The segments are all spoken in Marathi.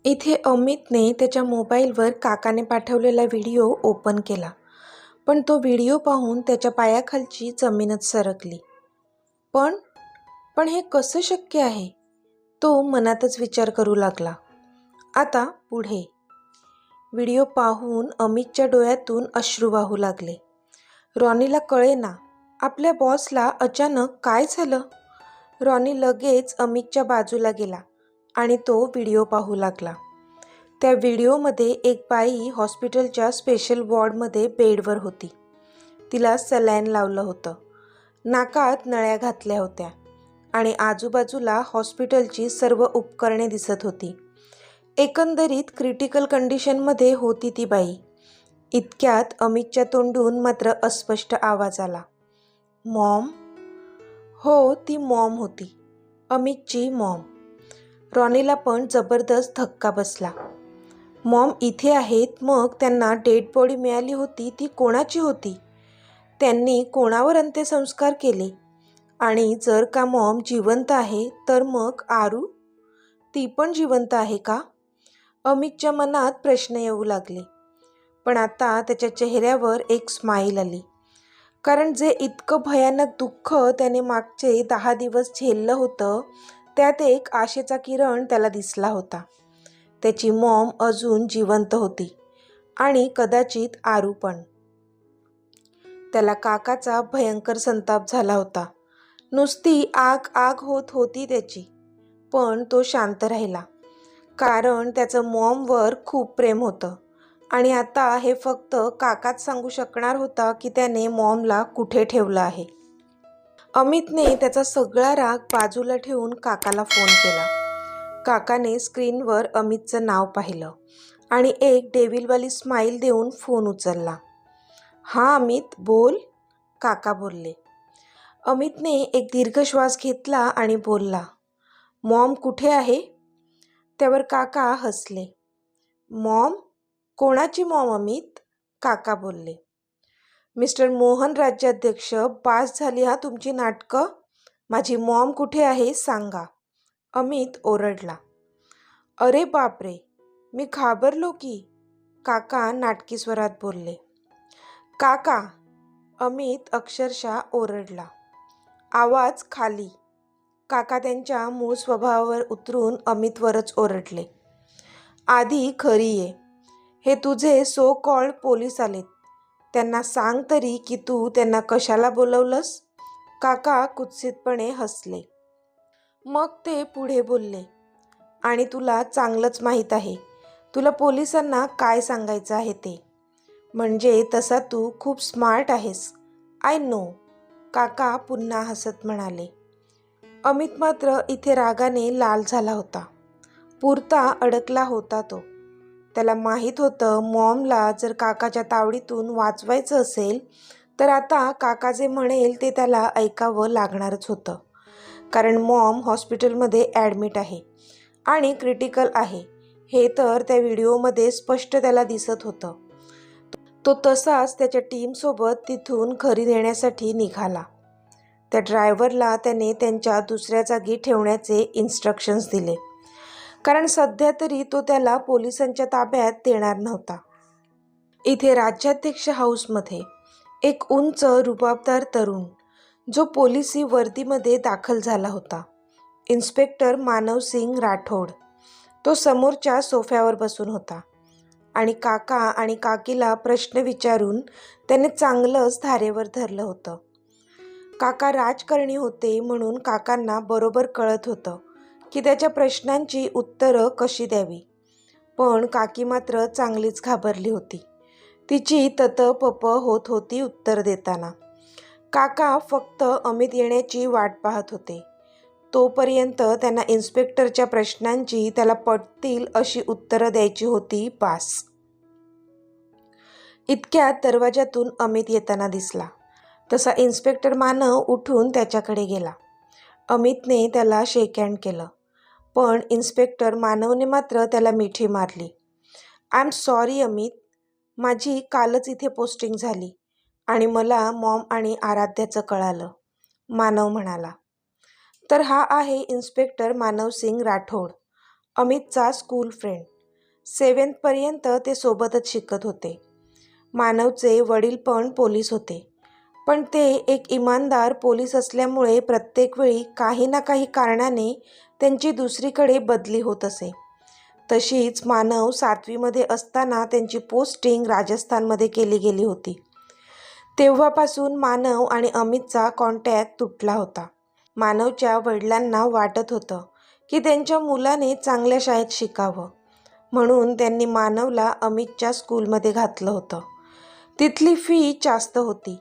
इथे अमितने त्याच्या मोबाईलवर काकाने पाठवलेला व्हिडिओ ओपन केला, पण तो व्हिडिओ पाहून त्याच्या पायाखालची जमीनच सरकली. पण पण हे कसं शक्य आहे? तो मनातच विचार करू लागला. आता पुढे. व्हिडिओ पाहून अमितच्या डोळ्यातून अश्रू वाहू लागले. रॉनीला कळेना, आपल्या बॉसला अचानक काय झालं? रॉनी लगेच अमितच्या बाजूला गेला आणि तो व्हिडिओ पाहू लागला. त्या व्हिडिओमध्ये एक बाई हॉस्पिटलच्या स्पेशल वॉर्डमध्ये बेडवर होती. तिला सलाईन लावलं होतं, नाकात नळ्या घातल्या होत्या आणि आजूबाजूला हॉस्पिटलची सर्व उपकरणे दिसत होती. एकंदरीत क्रिटिकल कंडिशनमध्ये होती ती बाई. इतक्यात अमितच्या तोंडून मात्र अस्पष्ट आवाज आला, मॉम. हो, ती मॉम होती, अमितची मॉम. रॉनीला पण जबरदस्त धक्का बसला. मॉम इथे आहेत, मग त्यांना डेड बॉडी मिळाली होती ती कोणाची होती? त्यांनी कोणावर अंत्यसंस्कार केले? आणि जर का मॉम जिवंत आहे तर मग आरू, ती पण जिवंत आहे का? अमितच्या मनात प्रश्न येऊ लागले. पण आता त्याच्या चेहऱ्यावर एक स्माईल आली, कारण जे इतकं भयानक दुःख त्याने मागचे 10 दिवस झेललं होतं, त्यात एक आशेचा किरण त्याला दिसला होता. त्याची मॉम अजून जिवंत होती आणि कदाचित आरू पण. त्याला काकाचा भयंकर संताप झाला होता. नुसती आग आग होत होती त्याची. पण तो शांत राहिला, कारण त्याचं मॉमवर खूप प्रेम होतं आणि आता हे फक्त काकाच सांगू शकणार होता की त्याने मॉमला कुठे ठेवलं आहे. अमितने त्याचा सगळा राग बाजूला ठेवून काकाला फोन केला. काकाने स्क्रीनवर अमितचं नाव पाहिलं आणि एक डेव्हिलवाली स्माईल देऊन फोन उचलला. हां अमित, बोल, काका बोलले. अमितने एक दीर्घ श्वास घेतला आणि बोलला, मॉम कुठे आहे? त्यावर काका हसले. मॉम? कोणाची मॉम अमित? काका बोलले. मिस्टर मोहन राज्याध्यक्ष, पास झाली हा तुमची नाटकं. माझी मॉम कुठे आहे सांगा, अमित ओरडला. अरे बापरे, मी घाबरलो की, काका नाटकी स्वरात बोलले. काका, अमित अक्षरशः ओरडला. आवाज खाली. काका त्यांच्या मूळ स्वभावावर उतरून अमितवरच ओरडले. आधी खरी ये, हे तुझे सो कॉल्ड पोलीस आलेत, त्यांना सांग तरी की तू त्यांना कशाला बोलवलंस? काका कुत्सितपणे हसले. मग ते पुढे बोलले, आणि तुला चांगलंच माहीत आहे तुला पोलिसांना काय सांगायचं आहे ते. म्हणजे तसा तू खूप स्मार्ट आहेस, आय नो, काका पुन्हा हसत म्हणाले. अमित मात्र इथे रागाने लाल झाला होता. पुरता अडकला होता तो. त्याला माहीत होतं, मॉमला जर काकाच्या तावडीतून वाचवायचं असेल तर आता काका जे म्हणेल ते त्याला ऐकावं लागणारच होतं. कारण मॉम हॉस्पिटलमध्ये ॲडमिट आहे आणि क्रिटिकल आहे, हे तर त्या व्हिडिओमध्ये स्पष्ट त्याला दिसत होतं. तो तसाच त्याच्या टीमसोबत तिथून घरी नेण्यासाठी निघाला. त्या ड्रायव्हरला त्याने त्यांच्या दुसऱ्या जागी ठेवण्याचे इन्स्ट्रक्शन्स दिले, कारण सध्या तरी तो त्याला पोलिसांच्या ताब्यात देणार नव्हता. इथे राज्याध्यक्ष हाऊसमध्ये एक उंच रुबाबदार तरुण, जो पोलिसी वर्दीमध्ये दाखल झाला होता, इन्स्पेक्टर मानवसिंग राठोड, तो समोरच्या सोफ्यावर बसून होता आणि काका आणि काकीला प्रश्न विचारून त्याने चांगलंच धारेवर धरलं होतं. काका राजकारणी होते म्हणून काकांना बरोबर कळत होतं की त्याच्या प्रश्नांची उत्तरं कशी द्यावी. पण काकी मात्र चांगलीच घाबरली होती. तिची ततपप होत होती उत्तर देताना. काका फक्त अमित येण्याची वाट पाहत होते. तोपर्यंत त्यांना इन्स्पेक्टरच्या प्रश्नांची त्याला पटतील अशी उत्तरं द्यायची होती, पास. इतक्यात दरवाजातून अमित येताना दिसला. तसा इन्स्पेक्टर मानव उठून त्याच्याकडे गेला. अमितने त्याला शेक हँड केलं, पण इन्स्पेक्टर मानवने मात्र त्याला मिठी मारली. आय एम सॉरी अमित, माझी कालच इथे पोस्टिंग झाली आणि मला मॉम आणि आराध्याचं कळालं, मानव म्हणाला. तर हा आहे इन्स्पेक्टर मानवसिंग राठोड, अमितचा स्कूल फ्रेंड. 7th पर्यंत ते सोबतच शिकत होते. मानवचे वडील पण पोलीस होते, पण ते एक इमानदार पोलीस असल्यामुळे प्रत्येक वेळी काही ना काही कारणाने त्यांची दुसरीकडे बदली होत असे. तशीच मानव 7वीमध्ये असताना त्यांची पोस्टिंग राजस्थानमध्ये केली गेली होती. तेव्हापासून मानव आणि अमितचा कॉन्टॅक्ट तुटला होता. मानवच्या वडिलांना वाटत होतं की त्यांच्या मुलाने चांगल्या शाळेत शिकावं, म्हणून त्यांनी मानवला अमितच्या स्कूलमध्ये घातलं होतं. तिथली फी जास्त होती,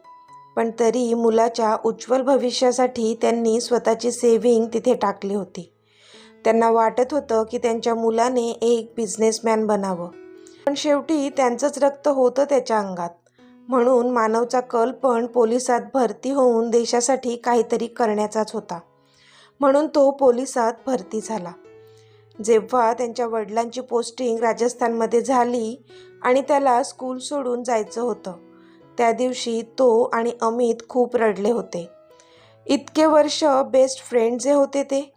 पण तरी मुलाच्या उज्ज्वल भविष्यासाठी त्यांनी स्वतःची सेव्हिंग तिथे टाकली होती. त्यांना वाटत होतं की त्यांच्या मुलाने एक बिझनेसमॅन बनावं, पण शेवटी त्यांचंच रक्त होतं त्याच्या अंगात. म्हणून मानवचा कल पण पोलिसात भरती होऊन देशासाठी काहीतरी करण्याचाच होता. म्हणून तो पोलिसात भरती झाला. जेव्हा त्यांच्या वडिलांची पोस्टिंग राजस्थानमध्ये झाली आणि त्याला स्कूल सोडून जायचं होतं, त्या दिवशी तो आणि अमित खूप रडले होते. इतके वर्ष बेस्ट फ्रेंड जे होते ते.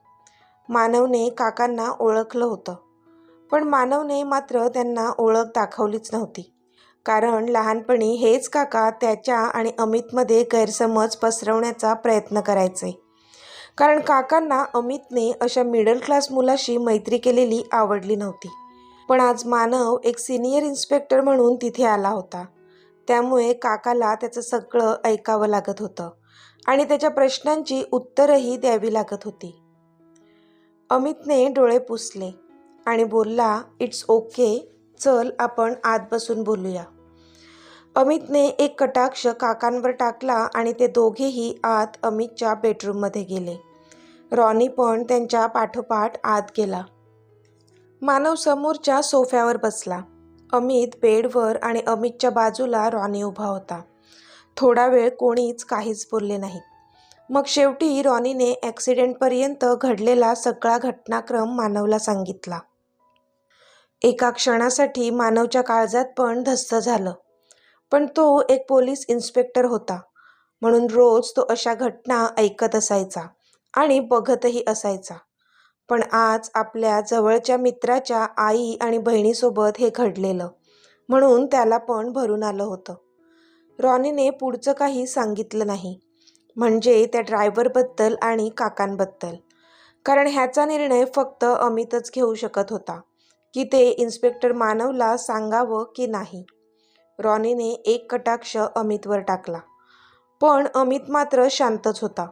मानवने काकांना ओळखलं होतं, पण मानवने मात्र त्यांना ओळख दाखवलीच नव्हती. कारण लहानपणी हेच काका त्याच्या आणि अमितमध्ये गैरसमज पसरवण्याचा प्रयत्न करायचे. कारण काकांना अमितने अशा मिडल क्लास मुलाशी मैत्री केलेली आवडली नव्हती. पण आज मानव एक सिनियर इन्स्पेक्टर म्हणून तिथे आला होता, त्यामुळे काकाला त्याचं सगळं ऐकावं लागत होतं आणि त्याच्या प्रश्नांची उत्तरंही द्यावी लागत होती. अमितने डोळे पुसले आणि बोलला, "इट्स ओके, चल आपण आत बसून बोलूया." अमितने एक कटाक्ष काकांवर टाकला आणि ते दोघेही आत अमितच्या बेडरूममध्ये गेले. रॉनी पण त्यांच्या पाठोपाठ आत गेला. मानव समोरच्या सोफ्यावर बसला. अमित बेडवर आणि अमितच्या बाजूला रॉनी उभा होता. थोडा वेळ कोणीच काहीच बोलले नाहीत. मग शेवटी रॉनीने ॲक्सिडेंटपर्यंत घडलेला सगळा घटनाक्रम मानवला सांगितला. एका क्षणासाठी मानवच्या काळजात पण धस्स झालं. पण तो एक पोलीस इन्स्पेक्टर होता, म्हणून रोज तो अशा घटना ऐकत असायचा आणि बघतही असायचा. पण आज आपल्या जवळच्या मित्राच्या आई आणि बहिणीसोबत हे घडलेलं, म्हणून त्याला पण भरून आलं होतं. रॉनीने पुढचं काही सांगितलं नाही, म्हणजे त्या ड्रायव्हरबद्दल आणि काकांबद्दल. कारण ह्याचा निर्णय फक्त अमितच घेऊ शकत होता की ते इन्स्पेक्टर मानवला सांगावं की नाही. रॉनीने एक कटाक्ष अमितवर टाकला, पण अमित मात्र शांतच होता.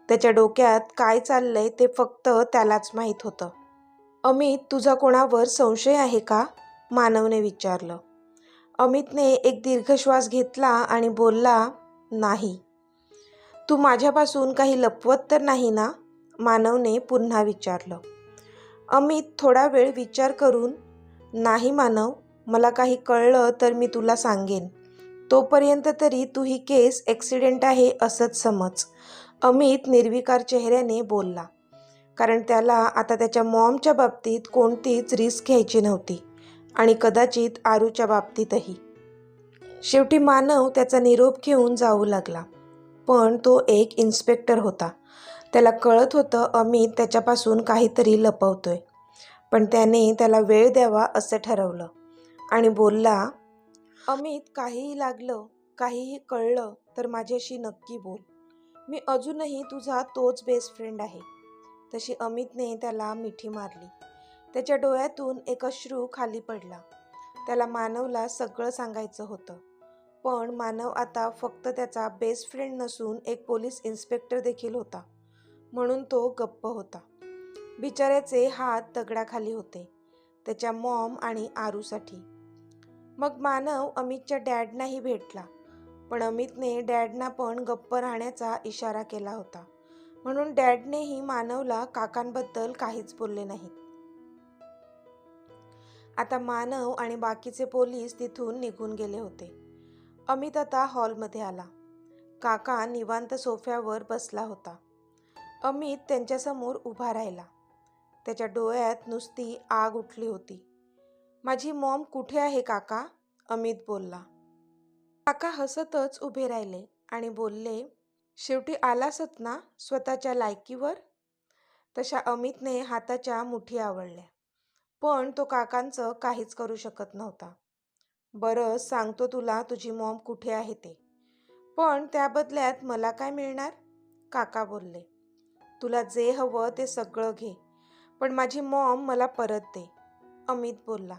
त्याच्या डोक्यात काय चाललंय ते फक्त त्यालाच माहीत होतं. "अमित, तुझा कोणावर संशय आहे का?" मानवने विचारलं. अमितने एक दीर्घ श्वास घेतला आणि बोलला, "नाही." "तू माझ्यापासून काही लपवत तर नाही ना?" मानवने पुन्हा विचारलं. अमित थोडा वेळ विचार करून, "नाही मानव, मला काही कळलं तर मी तुला सांगेन. तोपर्यंत तरी तू ही केस ॲक्सिडेंट आहे असंच समज." अमित निर्विकार चेहऱ्याने बोलला, कारण त्याला आता त्याच्या मॉमच्या बाबतीत कोणतीच रिस्क घ्यायची नव्हती आणि कदाचित आरूच्या बाबतीतही. शेवटी मानव त्याचा निरोप घेऊन जाऊ लागला. पण तो एक इन्स्पेक्टर होता. त्याला कळत होतं अमित त्याच्यापासून काहीतरी लपवतोय. पण त्याने त्याला वेळ द्यावा असं ठरवलं आणि बोलला, "अमित, काहीही लागलं, काहीही कळलं तर माझ्याशी नक्की बोल. मी अजूनही तुझा तोच बेस्ट फ्रेंड आहे." तशी अमितने त्याला मिठी मारली. त्याच्या डोळ्यातून एक अश्रू खाली पडला. त्याला मानवला सगळं सांगायचं होतं, पण मानव आता फक्त त्याचा बेस्ट फ्रेंड नसून एक पोलीस इन्स्पेक्टर देखील होता, म्हणून तो गप्प होता. बिचाऱ्याचे हात दगडाखाली होते, त्याच्या मॉम आणि आरूसाठी. मग मानव अमितच्या डॅडनाही भेटला, पण अमितने डॅडना पण गप्प राहण्याचा इशारा केला होता, म्हणून डॅडनेही मानवला काकांबद्दल काहीच बोलले नाहीत. आता मानव आणि बाकीचे पोलीस तिथून निघून गेले होते. अमित आता हॉलमध्ये आला. काका निवांत सोफ्यावर बसला होता. अमित त्यांच्यासमोर उभा राहिला. त्याच्या डोळ्यात नुसती आग उठली होती. "माझी मॉम कुठे आहे काका?" अमित बोलला. काका हसतच उभे राहिले आणि बोलले, "शेवटी आलासत ना स्वतःच्या लायकीवर?" तशा अमितने हाताच्या मुठी आवळल्या. पण तो काकांचं काहीच करू शकत नव्हता. बरं, सांगतो तुला तुझी मॉम कुठे आहे ते. पण त्या बदल्यात मला काय मिळणार? काका बोलले. तुला जे हवं ते सगळं घे, पण माझी मॉम मला परत दे, अमित बोलला.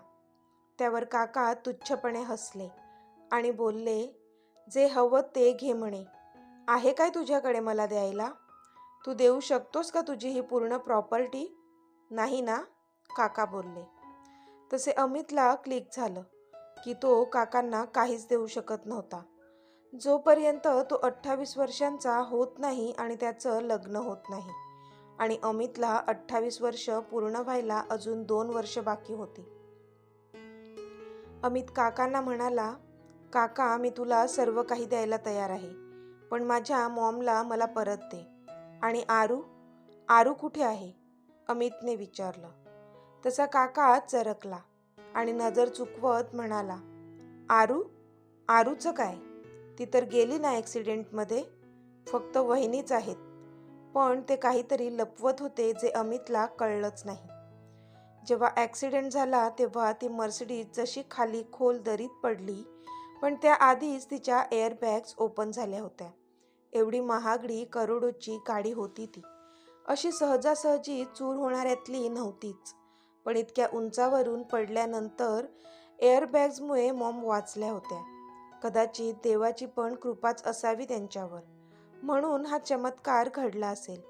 त्यावर काका तुच्छपणे हसले आणि बोलले, जे हवं ते घे म्हणे. आहे काय तुझ्याकडे मला द्यायला? तू देऊ शकतोस का तुझी ही पूर्ण प्रॉपर्टी? नाही ना? काका बोलले. तसे अमितला क्लिक झालं की तो काकांना काहीच देऊ शकत नव्हता, जोपर्यंत तो 28 वर्षांचा होत नाही आणि त्याचं लग्न होत नाही. आणि अमितला 28 वर्ष पूर्ण व्हायला अजून 2 वर्ष बाकी होती. अमित काकांना म्हणाला, काका, मी तुला सर्व काही द्यायला तयार आहे, पण माझ्या मॉमला मला परत दे. आणि आरू? आरू कुठे आहे? अमितने विचारलं. तसा काका चरकला आणि नजर चुकवत म्हणाला, आरू? आरूचं काय? ती तर गेली ना ॲक्सिडेंटमध्ये. फक्त वहिनीच आहेत. पण ते काहीतरी लपवत होते जे अमितला कळलंच नाही. जेव्हा ॲक्सिडेंट झाला तेव्हा ती मर्सिडीज जशी खाली खोल दरीत पडली, पण त्याआधीच तिच्या एअरबॅग्स ओपन झाल्या होत्या. एवढी महागडी करोडोची गाडी होती ती. अशी सहजासहजी चूर होणाऱ्यातली नव्हतीच. पण इतक्या उंचावरून पडल्यानंतर एअरबॅग्समुळे मॉम वाचल्या होत्या. कदाचित देवाची पण कृपाच असावी त्यांच्यावर, म्हणून हा चमत्कार घडला असेल.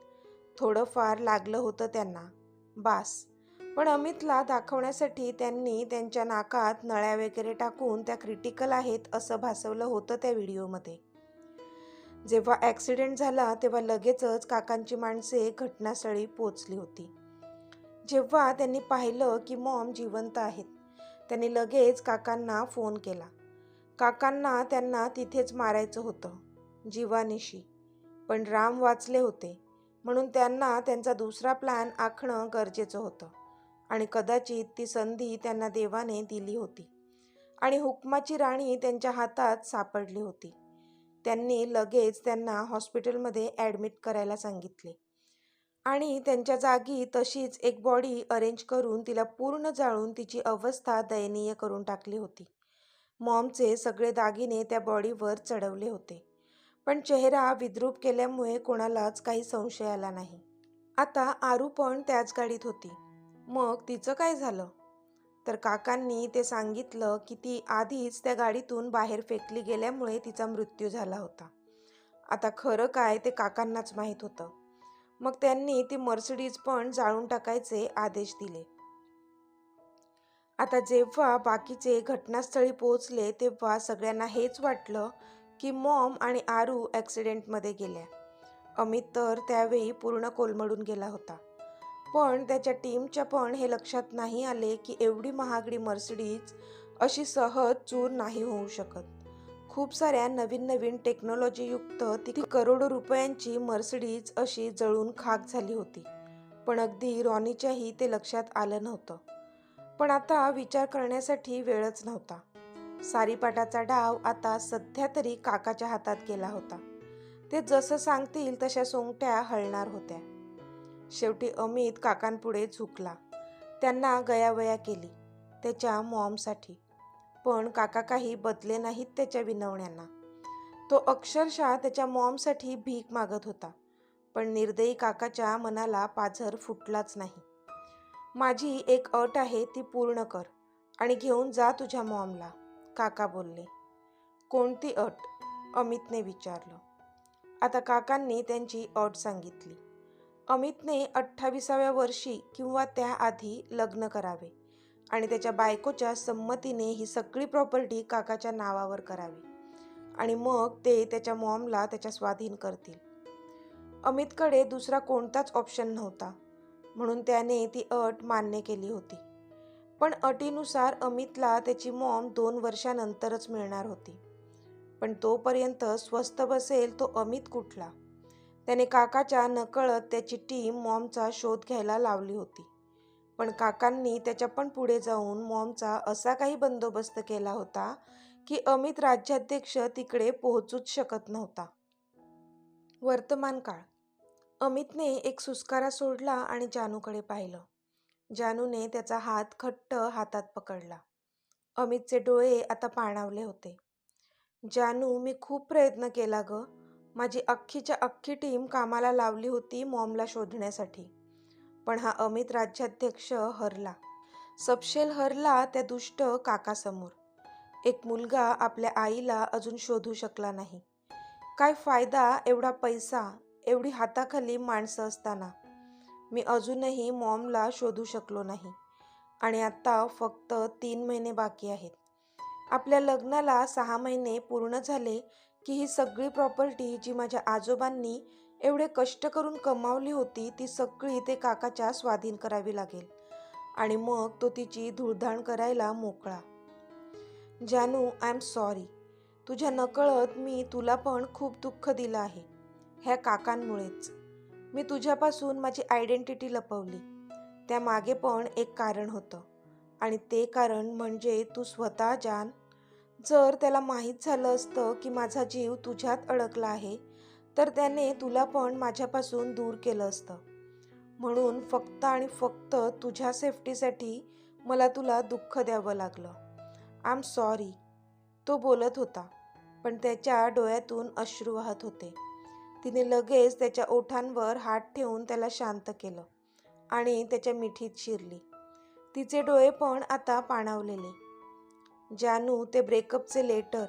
थोडंफार लागलं होतं त्यांना, बास. पण अमितला दाखवण्यासाठी त्यांनी त्यांच्या नाकात नळ्या वगैरे टाकून त्या क्रिटिकल आहेत असं भासवलं होतं त्या व्हिडिओमध्ये. जेव्हा ॲक्सिडेंट झाला तेव्हा लगेचच काकांची माणसे घटनास्थळी पोचली होती. जेव्हा त्यांनी पाहिलं की मॉम जिवंत आहेत, त्यांनी लगेच काकांना फोन केला. काकांना त्यांना तिथेच मारायचं होतं, जीवानिशी. पण राम वाचले होते, म्हणून त्यांना त्यांचा दुसरा प्लॅन आखणं गरजेचं होतं. आणि कदाचित ती संधी त्यांना देवाने दिली होती आणि हुकमाची राणी त्यांच्या हातात सापडली होती. त्यांनी लगेच त्यांना हॉस्पिटलमध्ये ॲडमिट करायला सांगितले आणि त्यांच्या जागी तशीच एक बॉडी अरेंज करून तिला पूर्ण जाळून तिची अवस्था दयनीय करून टाकली होती. मॉमचे सगळे दागिने त्या बॉडीवर चढवले होते, पण चेहरा विद्रूप केल्यामुळे कोणालाच काही संशय आला नाही. आता आरू पण त्याच गाडीत होती. मग तिचं काय झालं? तर काकांनी ते सांगितलं की ती आधीच त्या गाडीतून बाहेर फेकली गेल्यामुळे तिचा मृत्यू झाला होता. आता खरं काय ते काकांनाच माहीत होतं. मग त्यांनी ती मर्सिडीज पण जाळून टाकायचे आदेश दिले. आता जेव्हा बाकीचे घटनास्थळी पोहोचले तेव्हा सगळ्यांना हेच वाटलं की मॉम आणि आरू ॲक्सिडेंटमध्ये गेल्या. अमित तर त्यावेळी पूर्ण कोलमडून गेला होता. पण त्याच्या टीमच्या पण हे लक्षात नाही आले की एवढी महागडी मर्सिडीज अशी सहज चूर नाही होऊ शकत. खूप साऱ्या नवीन नवीन टेक्नॉलॉजीयुक्त ती करोडो रुपयांची मर्सिडीज अशी जळून खाक झाली होती. पण अगदी रॉनीच्याही ते लक्षात आलं नव्हतं. पण आता विचार करण्यासाठी वेळच नव्हता. सारीपाटाचा डाव आता सध्या तरी काकाच्या हातात गेला होता. ते जसं सांगतील तशा सोंगट्या हलणार होत्या. शेवटी अमित काकांपुढे झुकला. त्यांना गयावया केली त्याच्या मॉमसाठी. पण काका काही बदले नाहीत त्याच्या विनवण्यांना. तो अक्षरशः त्याच्या मॉमसाठी भीक मागत होता. पण निर्दयी काकाच्या मनाला पाझर फुटलाच नाही. माझी एक अट आहे, ती पूर्ण कर आणि घेऊन जा तुझ्या मॉमला, काका बोलले. कोणती अट? अमितने विचारलं. आता काकांनी त्यांची अट सांगितली. अमितने 28व्या वर्षी किंवा त्याआधी लग्न करावे आणि त्याच्या बायकोच्या संमतीने ही सगळी प्रॉपर्टी काकाच्या नावावर करावी आणि मग ते त्याच्या मॉमला त्याच्या स्वाधीन करतील. अमितकडे दुसरा कोणताच ऑप्शन नव्हता, म्हणून त्याने ती अट मान्य केली होती. पण अटीनुसार अमितला त्याची मॉम 2 वर्षानंतरच मिळणार होती. पण तोपर्यंत स्वस्थ बसेल तो अमित कुठला? त्याने काकाच्या नकळत त्याची टीम मॉमचा शोध घ्यायला लावली होती. पण काकांनी त्याच्या पण पुढे जाऊन मॉमचा असा काही बंदोबस्त केला होता की अमित राज्याध्यक्ष तिकडे पोहोचूच शकत नव्हता. वर्तमान काळ. अमितने एक सुस्कारा सोडला आणि जानूकडे पाहिलं. जानूने त्याचा हात घट्ट हातात पकडला. अमितचे डोळे आता पाणावले होते. जानू, मी खूप प्रयत्न केला ग. माझी अख्खीच्या अख्खी टीम कामाला लावली होती मॉमला शोधण्यासाठी. पण हा अमित राज्याध्यक्ष हरला. सपशेल हरला त्या दुष्ट काकासमोर. एक मुलगा आपल्या आईला अजून शोधू शकला नाही. काय फायदा एवढा पैसा, एवढी हाताखाली माणसं असताना. मी अजूनही मॉमला शोधू शकलो नाही. आणि आता फक्त 3 महिने बाकी आहेत. आपल्या लग्नाला 6 महिने पूर्ण झाले की ही सगळी प्रॉपर्टी जी माझ्या आजोबांनी एवढे कष्ट करून कमावली होती ती सगळी ते काकाच्या स्वाधीन करावी लागेल. आणि मग तो तिची धुळधाण करायला मोकळा. जानू, आय एम सॉरी. तुझ्या नकळत मी तुला पण खूप दुःख दिलं आहे. ह्या काकांमुळेच. मी तुझ्यापासून माझी आयडेंटिटी लपवली. त्यामागे पण एक कारण होतं. आणि ते कारण म्हणजे तू स्वतः. जान, जर त्याला माहीत झालं असतं की माझा जीव तुझ्यात अडकला आहे तर त्याने तुला पण माझ्यापासून दूर केलं असतं. म्हणून फक्त आणि फक्त तुझ्या सेफ्टीसाठी मला तुला दुःख द्यावं लागलं. I am sorry. तो बोलत होता, पण त्याच्या डोळ्यातून अश्रू वाहत होते. तिने लगेच त्याच्या ओठांवर हात ठेवून त्याला शांत केलं आणि त्याच्या मिठीत शिरली. तिचे डोळे पण आता पाणावलेले. जानू, ते ब्रेकअपचे लेटर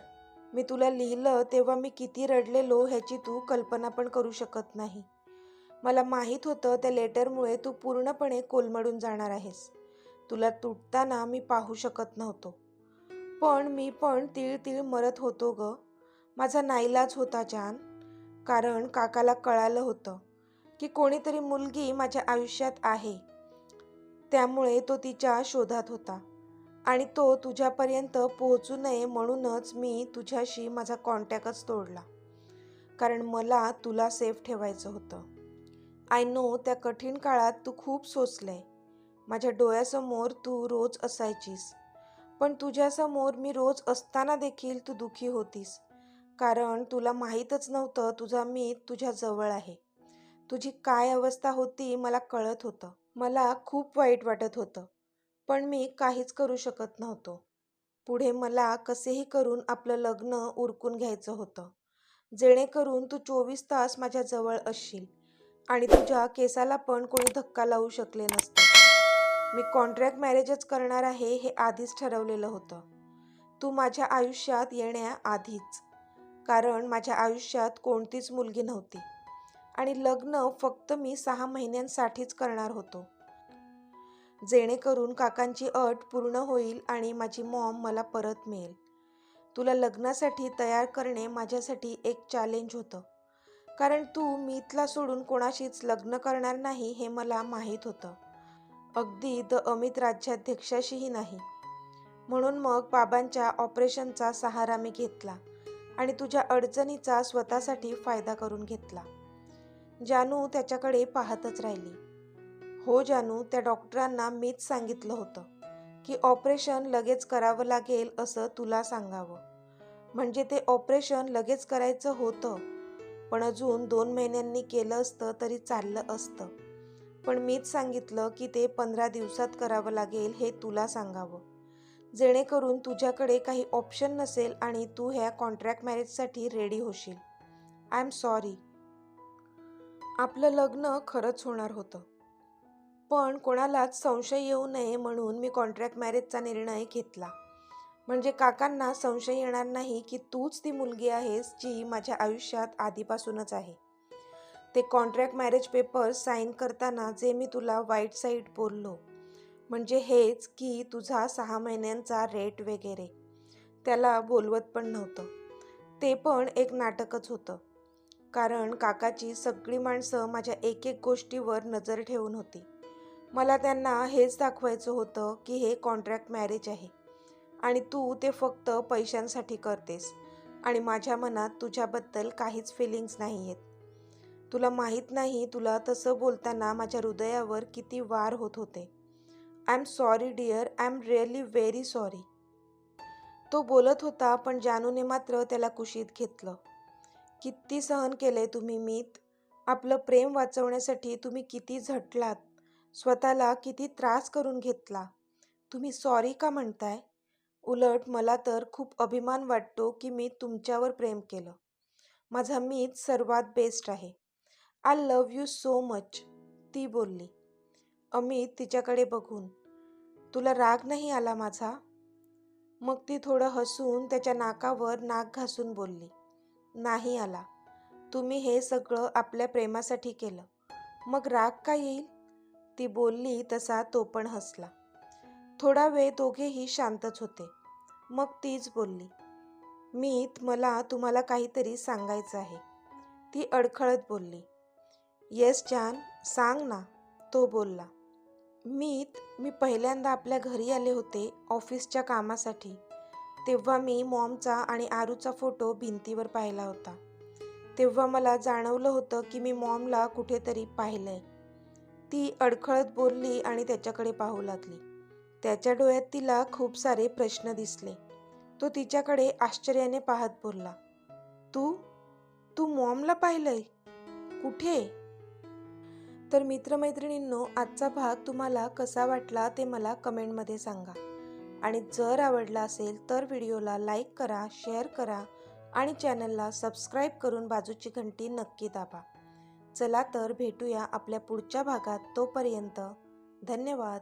मी तुला लिहिलं तेव्हा मी किती रडलेलो ह्याची तू कल्पना पण करू शकत नाही. मला माहीत होतं त्या लेटरमुळे तू पूर्णपणे कोलमडून जाणार आहेस. तुला तुटताना मी पाहू शकत नव्हतो. पण मी पण तीळ तीळ मरत होतो ग. माझा नाईलाज होता जान. कारण काकाला कळालं होतं की कोणीतरी मुलगी माझ्या आयुष्यात आहे. त्यामुळे तो तिच्या शोधात होता. आणि तो तुझ्यापर्यंत पोहोचू नये म्हणूनच मी तुझ्याशी माझा कॉन्टॅक्टच तोडला. कारण मला तुला सेफ ठेवायचं होतं. आय नो त्या कठीण काळात तू खूप सोसलंय. माझ्या डोळ्यासमोर तू रोज असायचीस. पण तुझ्यासमोर मी रोज असताना देखील तू दुःखी होतीस. कारण तुला माहीतच नव्हतं तुझा मीत तुझ्या जवळ आहे. तुझी काय अवस्था होती मला कळत होतं. मला खूप वाईट वाटत होतं. पण मी काहीच करू शकत नव्हतो. पुढे मला कसेही करून आपलं लग्न उरकून घ्यायचं होतं. जेणेकरून तू 24 तास माझ्या जवळ असशील आणि तुझ्या केसाला पण कोणी धक्का लावू शकले नसते. मी कॉन्ट्रॅक्ट मॅरेजच करणार आहे हे आधीच ठरवलेलं होतं. तू माझ्या आयुष्यात येण्याआधीच. कारण माझ्या आयुष्यात कोणतीच मुलगी नव्हती. आणि लग्न फक्त मी 6 महिन्यांसाठीच करणार होतो. जेणेकरून काकांची अट पूर्ण होईल आणि माझी मॉम मला परत मिळेल. तुला लग्नासाठी तयार करणे माझ्यासाठी एक चॅलेंज होतं. कारण तू मीतला सोडून कोणाशीच लग्न करणार नाही हे मला माहीत होतं. अगदी अमित राज्याध्यक्षाशीही नाही. म्हणून मग बाबांच्या ऑपरेशनचा सहारा मी घेतला आणि तुझ्या अडचणीचा स्वतःसाठी फायदा करून घेतला. जानू त्याच्याकडे पाहतच राहिली. हो जानू, त्या डॉक्टरांना मीच सांगितलं होतं की ऑपरेशन लगेच करावं लागेल असं तुला सांगावं. म्हणजे ते ऑपरेशन लगेच करायचं होतं. पण अजून 2 महिन्यांनी केलं असतं तरी चाललं असतं. पण मीच सांगितलं की ते 15 दिवसात करावं लागेल हे तुला सांगावं. जेणेकरून तुझ्याकडे काही ऑप्शन नसेल आणि तू ह्या कॉन्ट्रॅक्ट मॅरेजसाठी रेडी होशील. I am sorry. आपलं लग्न खरंच होणार होतं. पण कोणालाच संशय येऊ नये म्हणून मी कॉन्ट्रॅक्ट मॅरेजचा निर्णय घेतला. म्हणजे काकांना संशय येणार नाही की तूच ती मुलगी आहेस जी माझ्या आयुष्यात आधीपासूनच आहे. ते कॉन्ट्रॅक्ट मॅरेज पेपर साईन करताना जे मी तुला वाईट साईड बोललो, म्हणजे हेच की तुझा 6 महिन्यांचा रेट वगैरे, त्याला बोलवत पण नव्हतं. ते पण एक नाटकच होतं. कारण काकाची सगळी माणसं माझ्या एक एक गोष्टीवर नजर ठेवून होती. मला त्यांना हेच दाखवायचं होतं की हे कॉन्ट्रॅक्ट मॅरेज आहे आणि तू ते फक्त पैशांसाठी करतेस आणि माझ्या मनात तुझ्याबद्दल काहीच फिलिंग्स नाही आहेत. तुला माहीत नाही तुला तसं बोलताना माझ्या हृदयावर किती वार होत होते. I am sorry dear, I am really very sorry. तो बोलत होता पण जानूने मात्र त्याला कुशीत घेतलं. किती सहन केलंय तुम्ही मीत. आपलं प्रेम वाचवण्यासाठी तुम्ही किती झटलात. स्वतःला किती त्रास करून घेतला. तुम्ही सॉरी का म्हणताय? उलट मला तर खूप अभिमान वाटतो की मी तुमच्यावर प्रेम केलं. माझा मीच सर्वात बेस्ट आहे. I love you so much, ती बोलली. अमित तिच्याकडे बघून, तुला राग नाही आला माझा? मग ती थोडं हसून त्याच्या नाकावर नाक घासून बोलली, नाही आला. तुम्ही हे सगळं आपल्या प्रेमासाठी केलं, मग राग का येईल? ती बोलली तसा तो पण हसला. थोडा वेळ दोघेही शांतच होते. मग तीच बोलली, मीत, मला तुम्हाला काहीतरी सांगायचं आहे. ती अडखळत बोलली. येस जान, सांग ना, तो बोलला. मी पहिल्यांदा आपल्या घरी आले होते ऑफिसच्या कामासाठी. तेव्हा मी मॉमचा आणि आरूचा फोटो भिंतीवर पाहिला होता. तेव्हा मला जाणवलं होतं की मी मॉमला कुठेतरी पाहिलंय. ती अडखळत बोलली आणि त्याच्याकडे पाहू लागली. त्याच्या डोळ्यात तिला खूप सारे प्रश्न दिसले. तो तिच्याकडे आश्चर्याने पाहत बोलला, तू तू मॉमला पाहिलंय? कुठे? तर मित्रमैत्रिणींनो, आजचा भाग तुम्हाला कसा वाटला ते मला कमेंटमध्ये सांगा. आणि जर आवडला असेल तर व्हिडिओला लाईक करा, शेअर करा आणि चॅनलला सबस्क्राईब करून बाजूची घंटी नक्की दाबा. चला तर भेटूया आपल्या पुढच्या भागात. तोपर्यंत धन्यवाद.